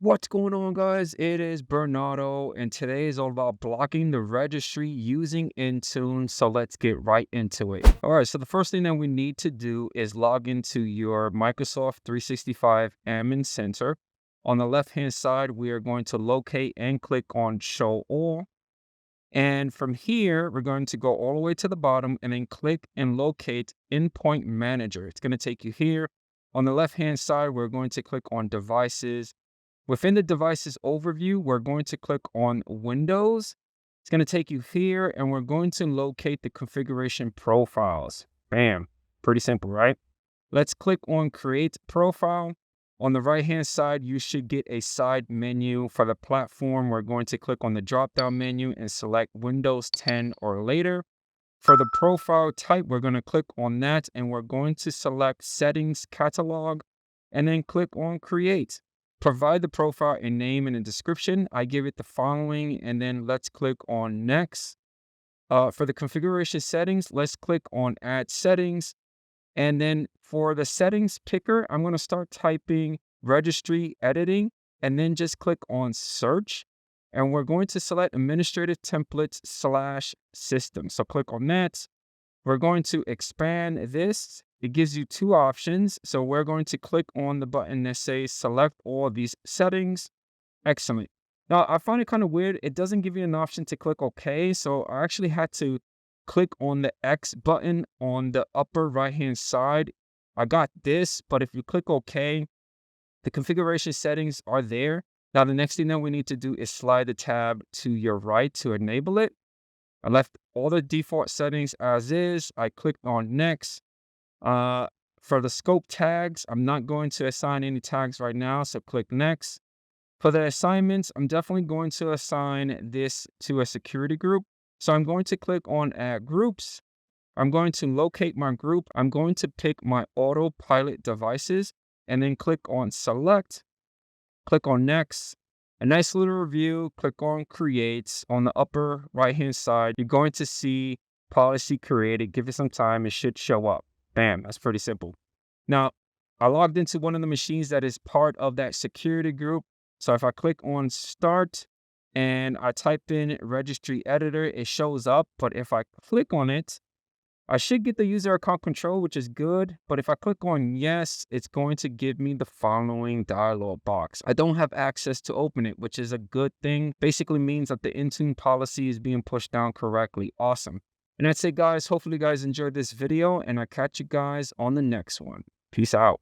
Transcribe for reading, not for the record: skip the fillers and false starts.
What's going on, guys? It is Bernardo, and today is all about blocking the registry using Intune. So let's get right into it. All right, so the first thing that we need to do is log into your Microsoft 365 Admin Center. On the left-hand side, we are going to locate and click on Show All. And from here, we're going to go all the way to the bottom and then click and locate Endpoint Manager. It's going to take you here. On the left-hand side, we're going to click on Devices. Within the devices overview, we're going to click on Windows. It's going to take you here and we're going to locate the configuration profiles. Bam. Pretty simple, right? Let's click on Create Profile. On the right-hand side, you should get a side menu for the platform. We're going to click on the drop-down menu and select Windows 10 or later. For the profile type, we're going to click on that and we're going to select Settings Catalog and then click on Create. Provide the profile a name and a description. I give it the following, and then let's click on Next. For the configuration settings, let's click on Add Settings. And then for the settings picker, I'm going to start typing Registry Editing, and then just click on Search. And we're going to select Administrative Templates / System. So click on that. We're going to expand this. It gives you two options. So we're going to click on the button that says select all these settings. Excellent. Now, I find it kind of weird. It doesn't give you an option to click OK. So I actually had to click on the X button on the upper right-hand side. I got this, but if you click OK, the configuration settings are there. Now, the next thing that we need to do is slide the tab to your right to enable it. I left all the default settings as is. I clicked on Next. For the scope tags, I'm not going to assign any tags right now, so click Next. For the assignments, I'm definitely going to assign this to a security group. So I'm going to click on Add Groups. I'm going to locate my group. I'm going to pick my autopilot devices and then click on Select. Click on Next. A nice little review. Click on Create. On the upper right-hand side, you're going to see policy created. Give it some time. It should show up. Bam. That's pretty simple. Now, I logged into one of the machines that is part of that security group. So if I click on Start and I type in Registry Editor, it shows up. But if I click on it, I should get the user account control, which is good. But if I click on yes, it's going to give me the following dialog box. I don't have access to open it, which is a good thing. Basically means that the Intune policy is being pushed down correctly. Awesome. And that's it, guys. Hopefully you guys enjoyed this video, and I'll catch you guys on the next one. Peace out.